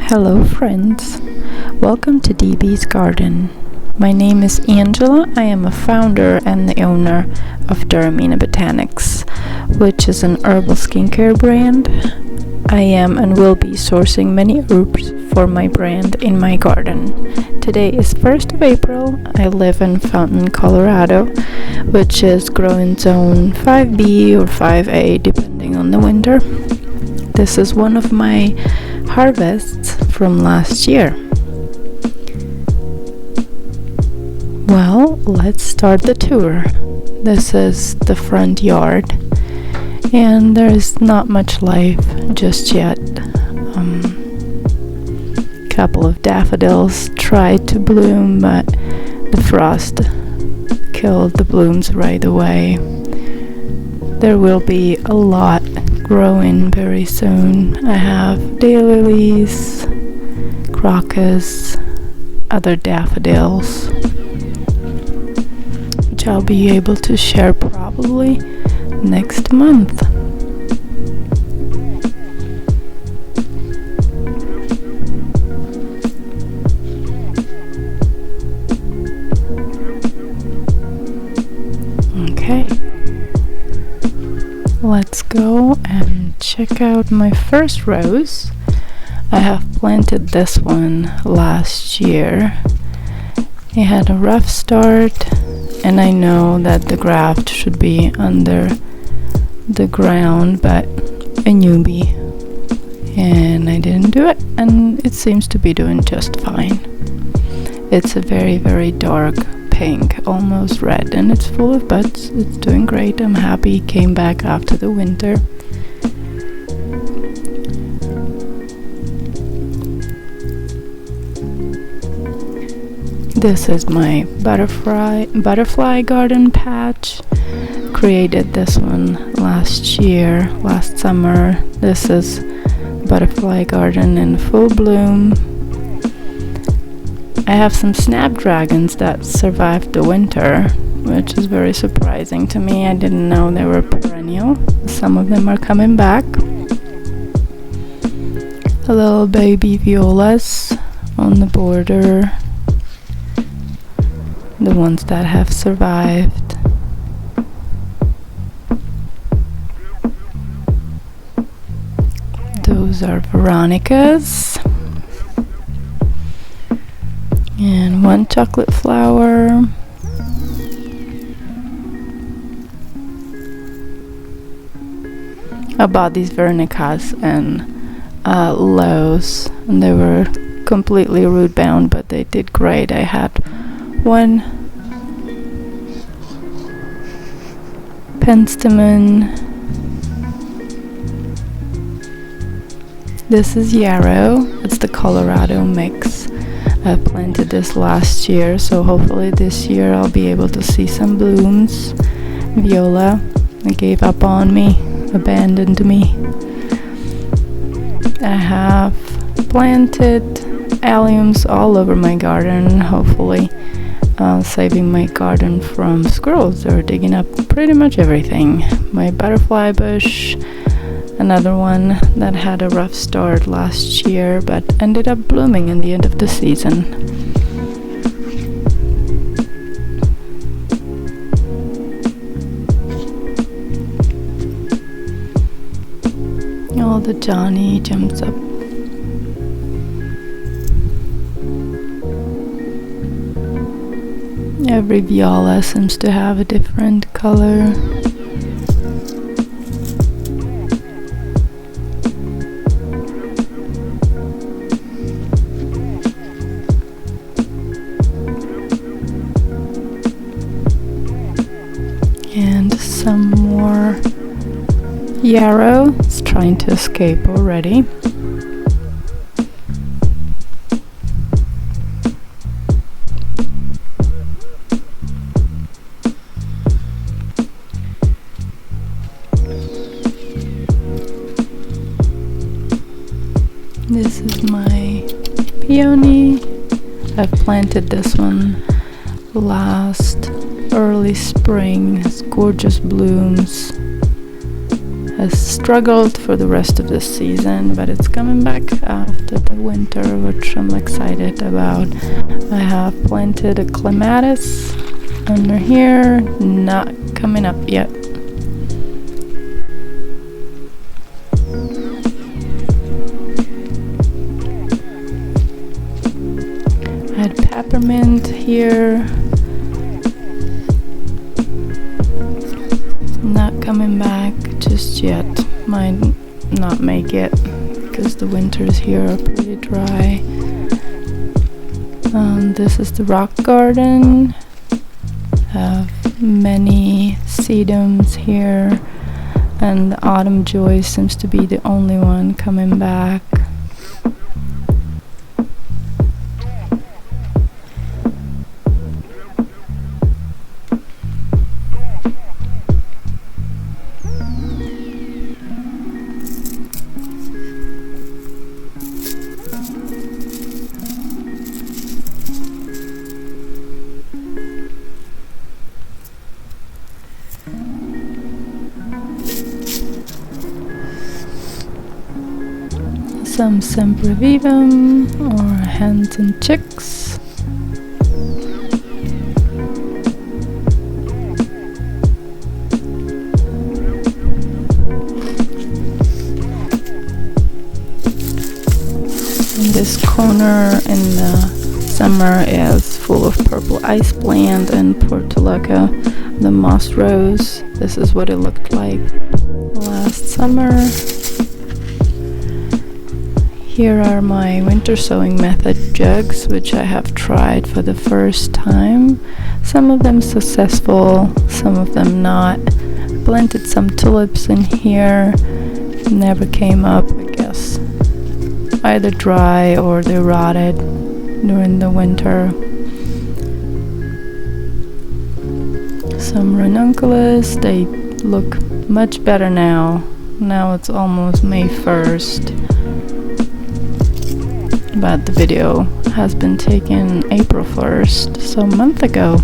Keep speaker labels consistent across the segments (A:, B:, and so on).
A: Hello friends, welcome to DB's Garden. My name is Angela. I am a founder and the owner of Duramina Botanics, which is an herbal skincare brand. I am and will be sourcing many herbs for my brand in my garden. Today is 1st of April. I live in Fountain, Colorado, which is growing zone 5B or 5A depending on the winter. This is one of my harvests from last year. Well, let's start the tour. This is the front yard, and there is not much life just yet. Couple of daffodils tried to bloom, but the frost killed the blooms right away. There will be a lot growing very soon. I have daylilies, crocus, other daffodils, which I'll be able to share probably next month. Okay, let's go and check out my first rose. I have planted this one last year. It had a rough start, and I know that the graft should be under the ground, but a newbie, and I didn't do it, and it seems to be doing just fine. It's a very, very dark pink, almost red, and it's full of buds. It's doing great. I'm happy it came back after the winter. This is my butterfly garden patch. Created this one last summer. This is butterfly garden in full bloom. I have some snapdragons that survived the winter, which is very surprising to me. I didn't know they were perennial. Some of them are coming back. A little baby violas on the border. The ones that have survived. Those are veronicas. And one chocolate flower. I bought these veronicas in Lowe's, and they were completely root bound, but they did great. I had one penstemon. This is yarrow. It's the Colorado mix. I planted this last year, so hopefully this year I'll be able to see some blooms. Viola, it gave up on me, abandoned me. I have planted alliums all over my garden, hopefully saving my garden from squirrels. They're digging up pretty much everything. My butterfly bush, another one that had a rough start last year but ended up blooming in the end of the season. Oh, the Johnny jumps up. Every viola seems to have a different color. And some more yarrow. It's trying to escape already. This is my peony. I've planted this one last early spring. It's gorgeous blooms. Has struggled for the rest of the season, but it's coming back after the winter, which I'm excited about. I have planted a clematis under here, not coming up yet. I had peppermint here, not coming back just yet. Might not make it because the winters here are pretty dry. This is the rock garden. Have many sedums here, and the autumn joy seems to be the only one coming back. Some sempervivum or hens and chicks. And this corner in the summer is full of purple ice plant and portulaca, the moss rose. This is what it looked like last summer. Here are my winter sowing method jugs, which I have tried for the first time. Some of them successful, some of them not. Planted some tulips in here, never came up, I guess. Either dry or they rotted during the winter. Some ranunculus, they look much better now. Now it's almost May 1st. But the video has been taken April 1st, so a month ago.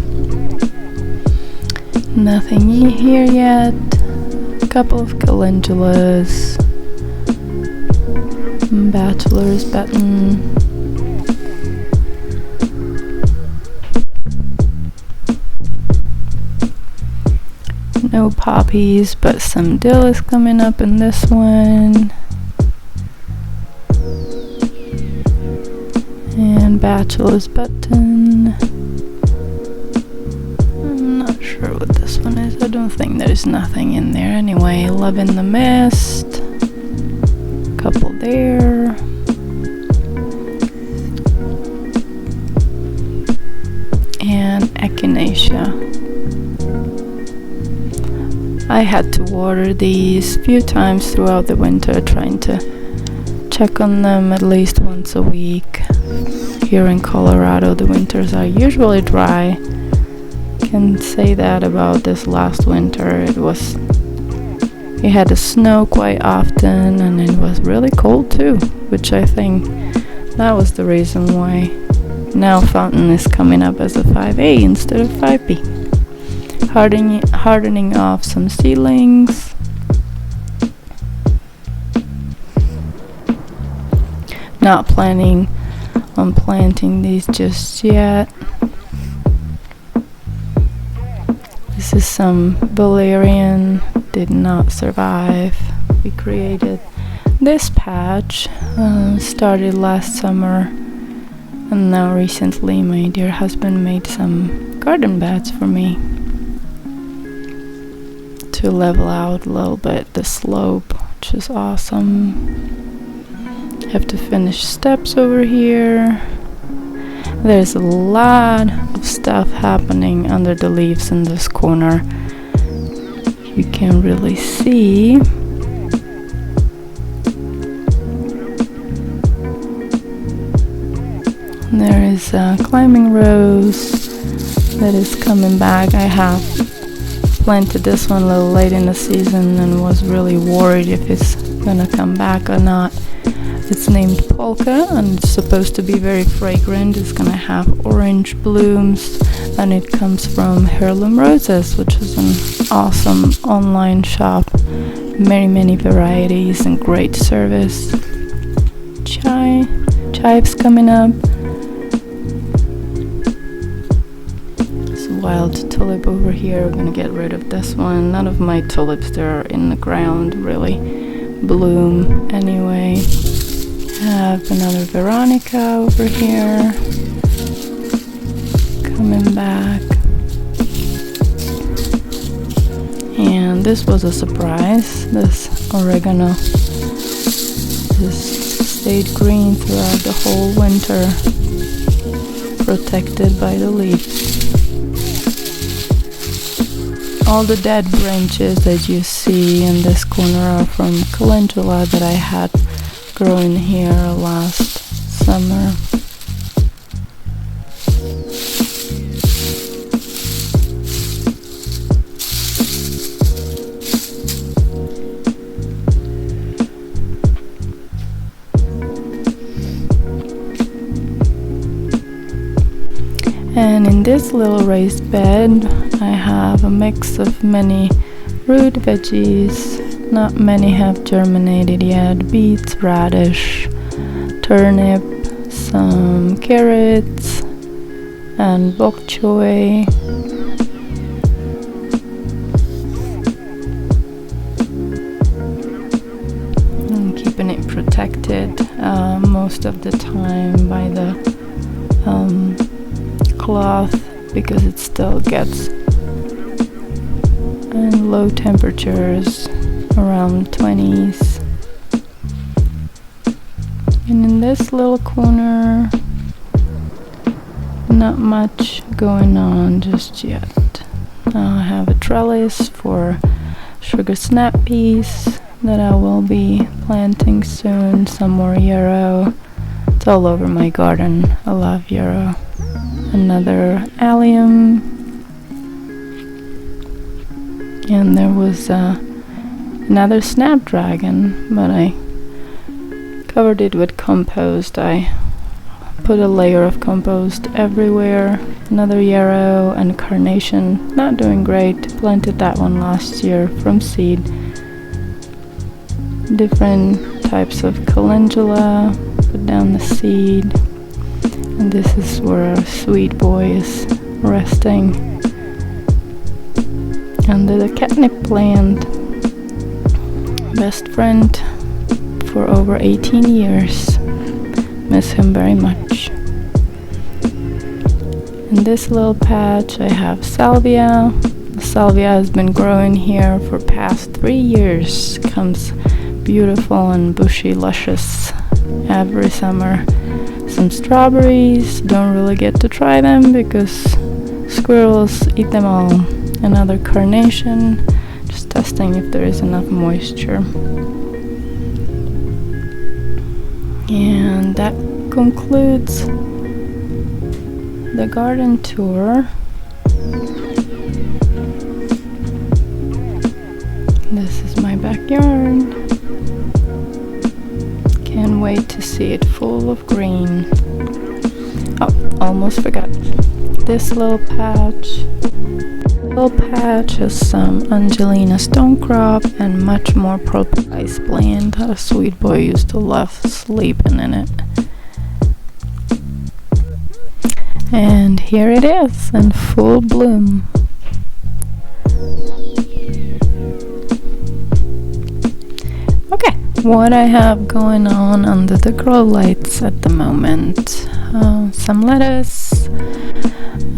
A: Nothing here yet. A couple of calendulas. Bachelor's button. No poppies, but some dill is coming up in this one. And bachelor's button. I'm not sure what this one is. I don't think there's nothing in there anyway. Love in the Mist. Couple there. And echinacea. I had to water these a few times throughout the winter, trying to check on them at least once a week. Here in Colorado, the winters are usually dry. Can say that about this last winter. It had to snow quite often, and it was really cold too, which I think that was the reason why now Fountain is coming up as a 5A instead of 5B. Hardening off some seedlings. Not planning on planting these just yet. This is some valerian, did not survive. We created this patch, started last summer, and now recently my dear husband made some garden beds for me to level out a little bit the slope, which is awesome. Have to finish steps over here. There's a lot of stuff happening under the leaves in this corner. You can really see. There is a climbing rose that is coming back. I have planted this one a little late in the season and was really worried if it's gonna come back or not. It's named Polka and it's supposed to be very fragrant. It's gonna have orange blooms, and it comes from Heirloom Roses, which is an awesome online shop. Many varieties and great service. chives coming up. This wild tulip over here, we're gonna get rid of this one. None of my tulips that are in the ground really bloom anyway. Have another Veronica over here coming back. And this was a surprise. This oregano just stayed green throughout the whole winter, protected by the leaves. All the dead branches that you see in this corner are from calendula that I had growing here last summer. And in this little raised bed, I have a mix of many root veggies. Not many have germinated yet. Beets, radish, turnip, some carrots, and bok choy. I'm keeping it protected most of the time by the cloth because it still gets in low temperatures around 20s. And in this little corner, not much going on just yet. I have a trellis for sugar snap peas that I will be planting soon. Some more yarrow. It's all over my garden. I love yarrow. Another allium, and there was another snapdragon, but I covered it with compost. I put a layer of compost everywhere. Another yarrow and carnation, not doing great. Planted that one last year from seed. Different types of calendula, put down the seed. And this is where our sweet boy is resting under the catnip plant. Best friend for over 18 years. Miss him very much. In this little patch I have salvia. The salvia has been growing here for past 3 years. Comes beautiful and bushy, luscious every summer. Some strawberries, don't really get to try them because squirrels eat them all. Another carnation, just testing if there is enough moisture. And that concludes the garden tour. This is my backyard. Can't wait to see it full of green. Oh, almost forgot. This little patch has some Angelina stonecrop and much more propolis plant. A sweet boy used to love sleeping in it. And here it is in full bloom. Okay, what I have going on under the grow lights at the moment. Some lettuce.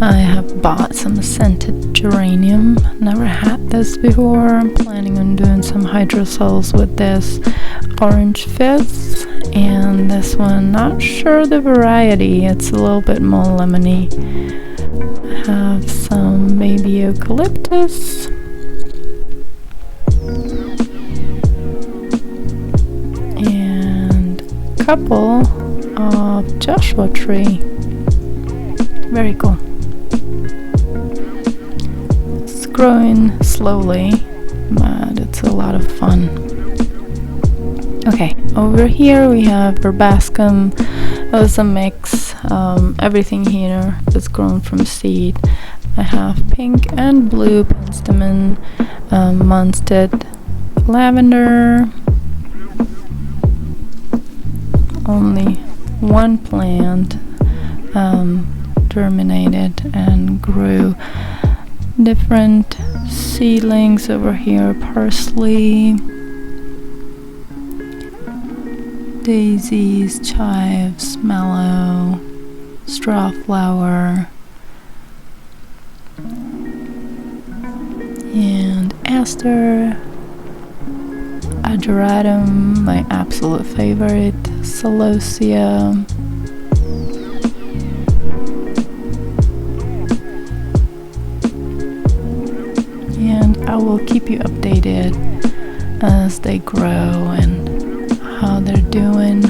A: I have bought some scented geranium. Never had this before. I'm planning on doing some hydrosols with this. Orange fizz. And this one, not sure the variety. It's a little bit more lemony. I have some baby eucalyptus. And a couple of Joshua tree. Very cool. It's growing slowly, but it's a lot of fun. Okay, over here we have verbascum. It was a mix. Everything here is grown from seed. I have pink and blue penstemon, Munstead lavender. Only one plant germinated and grew different seedlings over here: parsley, daisies, chives, mallow, strawflower, and aster, adoratum, my absolute favorite, celosia, and I will keep you updated as they grow and how they're doing.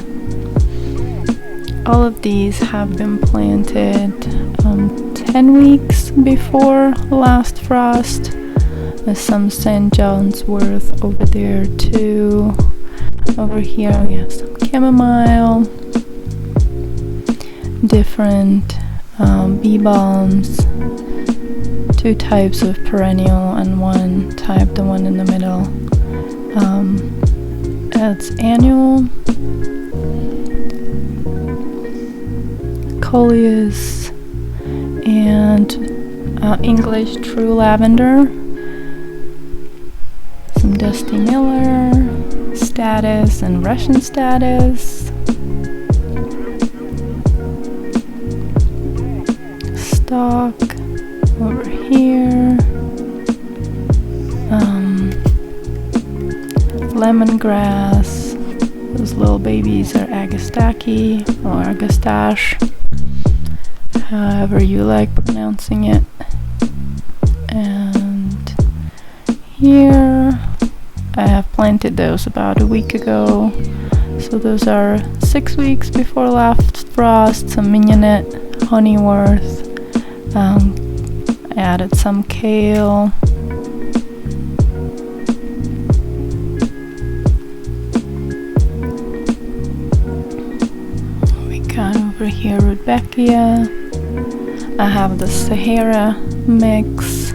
A: All of these have been planted 10 weeks before last frost. There's some St. John's wort over there too. Over here we have some chamomile, different bee balms, 2 types of perennial and 1 type, the one in the middle. It's annual, coleus, and English true lavender, some Dusty Miller, status, and Russian status, stock over here, lemongrass. Those little babies are Agastaki or Agastache, however you like pronouncing it. And here I have planted those about a week ago, so those are 6 weeks before last frost. Some mignonette, honeyworth, I added some kale, we got over here Rudbeckia. I have the Sahara mix,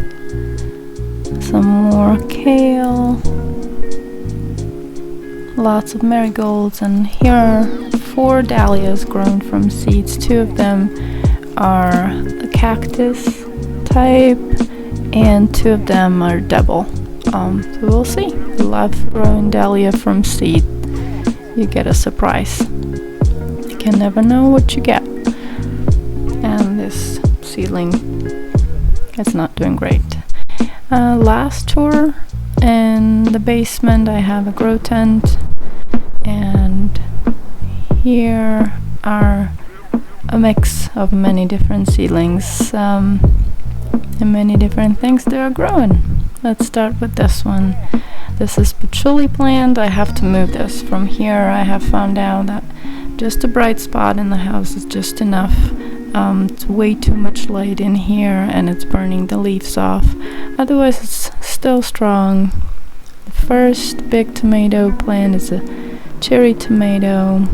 A: some more kale, lots of marigolds, and here are 4 dahlias grown from seeds. 2 of them are the cactus type and 2 of them are double. So we'll see. Love growing dahlia from seed. You get a surprise. You can never know what you get. And this seedling is not doing great. Last tour in the basement, I have a grow tent, and here are a mix of many different seedlings and many different things that are growing. Let's start with this one. This is patchouli plant. I have to move this from here. I have found out that just a bright spot in the house is just enough. It's way too much light in here and it's burning the leaves off. Otherwise it's still strong. The first big tomato plant is a cherry tomato,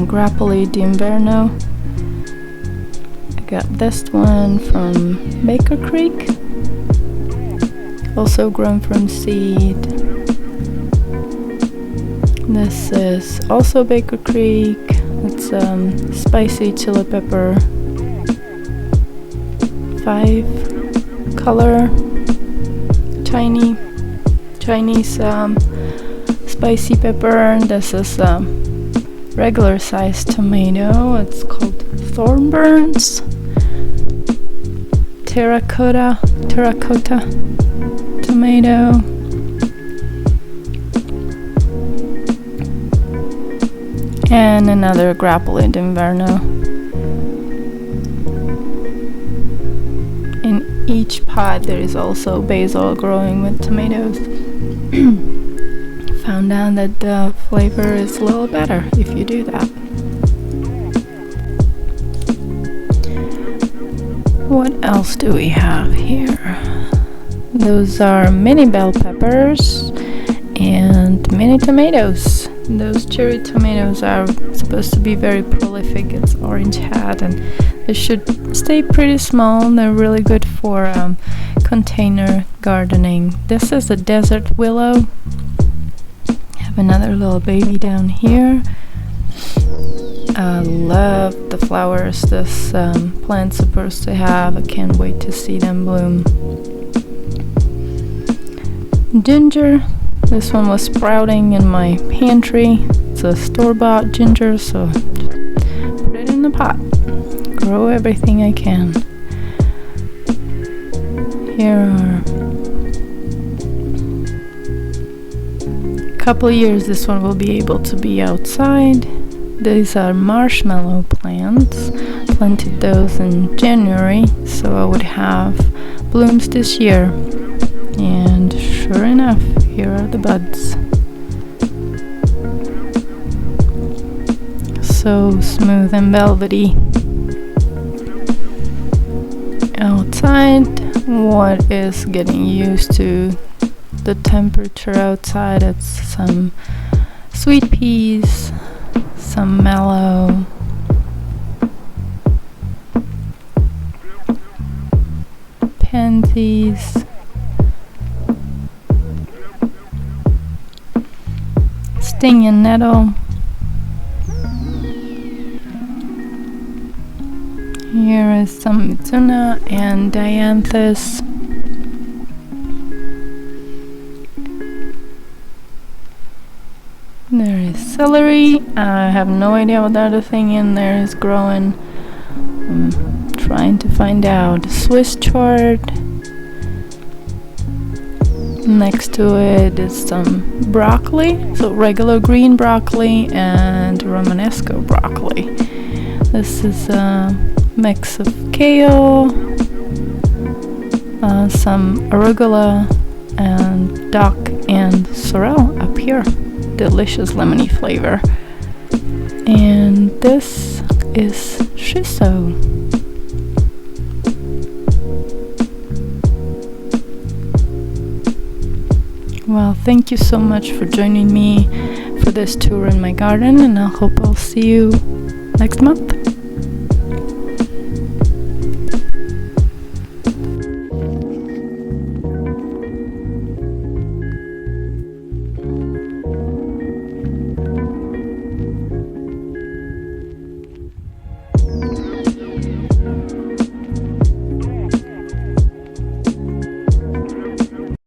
A: Grappoli d'Inverno. I got this one from Baker Creek, also grown from seed. This is also Baker Creek. It's spicy chili pepper, 5 color, Chinese spicy pepper. This is regular sized tomato. It's called Thornburns, terracotta tomato. And another Grappoli d'Inverno. In each pot there is also basil growing with tomatoes. Found out that the flavor is a little better if you do that. What else do we have here? Those are mini bell peppers and mini tomatoes. Those cherry tomatoes are supposed to be very prolific. It's orange hat, and they should stay pretty small. They're really good for container gardening. This is a desert willow. I have another little baby down here. I love the flowers this plant's supposed to have. I can't wait to see them bloom. Ginger, this one was sprouting in my pantry. It's a store-bought ginger, so put it in the pot. Grow everything I can. Here are a couple of years this one will be able to be outside. These are marshmallow plants. Planted those in January, so I would have blooms this year. And sure enough, here are the buds. So smooth and velvety. Outside, what is getting used to the temperature outside? It's some sweet peas, some mallow, pansies, stinging nettle. Here is some mizuna and dianthus. There is celery. I have no idea what the other thing in there is growing. I'm trying to find out. Swiss chard. Next to it is some broccoli, so regular green broccoli and Romanesco broccoli. This is a mix of kale, some arugula, and dock and sorrel up here. Delicious lemony flavor. And this is shiso. Well, thank you so much for joining me for this tour in my garden, and I hope I'll see you next month.